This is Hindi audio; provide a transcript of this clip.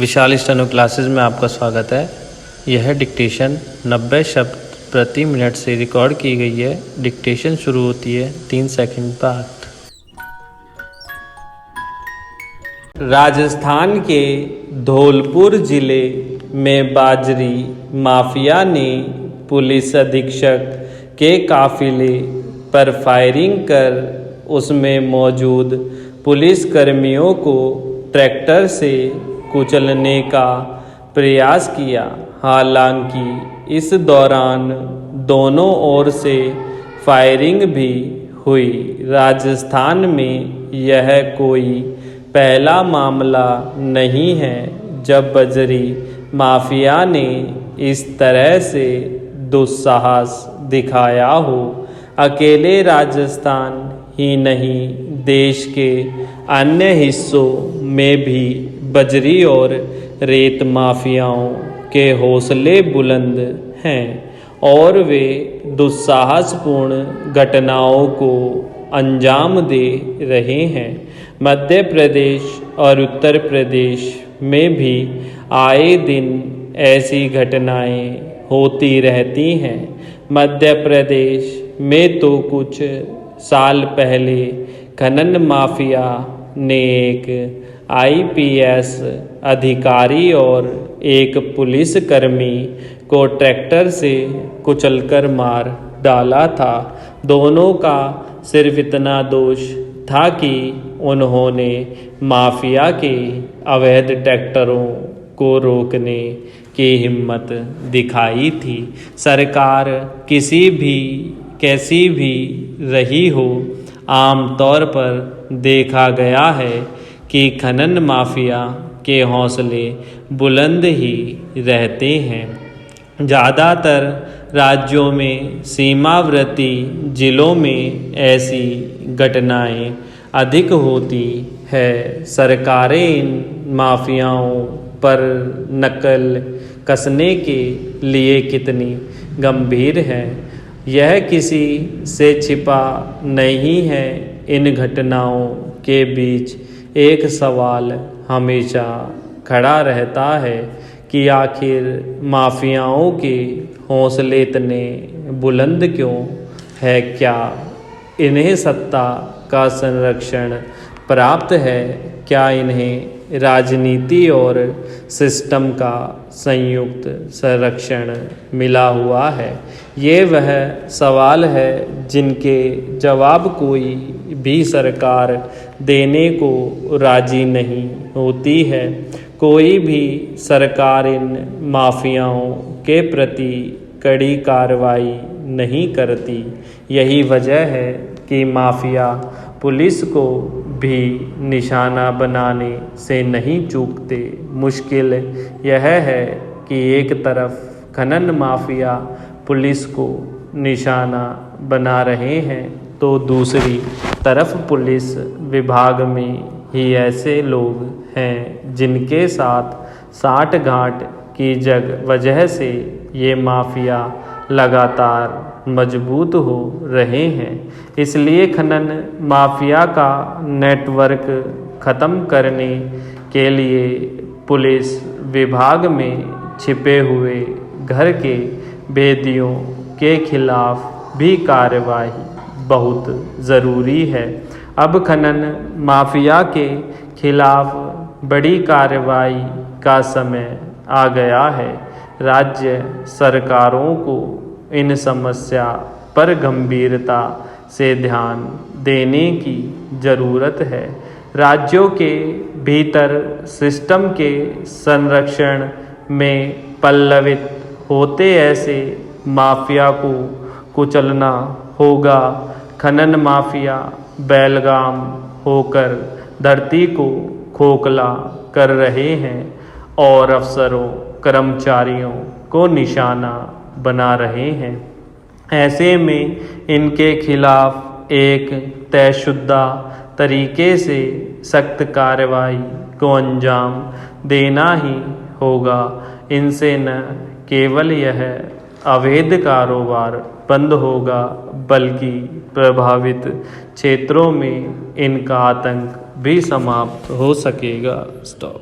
विशाल स्टेनो क्लासेस में आपका स्वागत है। यह डिक्टेशन 90 शब्द प्रति मिनट से रिकॉर्ड की गई है। डिक्टेशन शुरू होती है 3 सेकंड बाद। राजस्थान के धौलपुर जिले में बाजरी माफिया ने पुलिस अधीक्षक के काफिले पर फायरिंग कर उसमें मौजूद पुलिसकर्मियों को ट्रैक्टर से कुचलने का प्रयास किया। हालांकि इस दौरान दोनों ओर से फायरिंग भी हुई। राजस्थान में यह कोई पहला मामला नहीं है जब बजरी माफिया ने इस तरह से दुस्साहस दिखाया हो। अकेले राजस्थान ही नहीं, देश के अन्य हिस्सों में भी बजरी और रेत माफियाओं के हौसले बुलंद हैं और वे दुस्साहसपूर्ण घटनाओं को अंजाम दे रहे हैं। मध्य प्रदेश और उत्तर प्रदेश में भी आए दिन ऐसी घटनाएं होती रहती हैं। मध्य प्रदेश में तो कुछ साल पहले खनन माफिया ने एक IPS अधिकारी और एक पुलिसकर्मी को ट्रैक्टर से कुचलकर मार डाला था। दोनों का सिर्फ इतना दोष था कि उन्होंने माफिया के अवैध ट्रैक्टरों को रोकने की हिम्मत दिखाई थी। सरकार कैसी भी रही हो, आमतौर पर देखा गया है कि खनन माफिया के हौसले बुलंद ही रहते हैं। ज़्यादातर राज्यों में सीमावर्ती जिलों में ऐसी घटनाएं अधिक होती है। सरकारें इन माफियाओं पर नकल कसने के लिए कितनी गंभीर है, यह किसी से छिपा नहीं है। इन घटनाओं के बीच एक सवाल हमेशा खड़ा रहता है कि आखिर माफियाओं के हौसले इतने बुलंद क्यों है? क्या इन्हें सत्ता का संरक्षण प्राप्त है? क्या इन्हें राजनीति और सिस्टम का संयुक्त संरक्षण मिला हुआ है? ये वह सवाल है जिनके जवाब कोई भी सरकार देने को राजी नहीं होती है। कोई भी सरकार इन माफियाओं के प्रति कड़ी कार्रवाई नहीं करती। यही वजह है कि माफिया पुलिस को भी निशाना बनाने से नहीं चूकते। मुश्किल यह है कि एक तरफ खनन माफिया पुलिस को निशाना बना रहे हैं तो दूसरी तरफ पुलिस विभाग में ही ऐसे लोग हैं जिनके साथ साठगांठ की वजह से ये माफिया लगातार मजबूत हो रहे हैं। इसलिए खनन माफिया का नेटवर्क ख़त्म करने के लिए पुलिस विभाग में छिपे हुए घर के भेदियों के खिलाफ भी कार्रवाई बहुत ज़रूरी है। अब खनन माफिया के खिलाफ बड़ी कार्रवाई का समय आ गया है। राज्य सरकारों को इन समस्या पर गंभीरता से ध्यान देने की ज़रूरत है। राज्यों के भीतर सिस्टम के संरक्षण में पल्लवित होते ऐसे माफिया को कुचलना होगा। खनन माफिया बेलगाम होकर धरती को खोखला कर रहे हैं और अफसरों कर्मचारियों को निशाना बना रहे हैं। ऐसे में इनके खिलाफ एक तयशुदा तरीके से सख्त कार्रवाई को अंजाम देना ही होगा। इनसे न केवल यह अवैध कारोबार बंद होगा बल्कि प्रभावित क्षेत्रों में इनका आतंक भी समाप्त हो सकेगा। स्टॉप।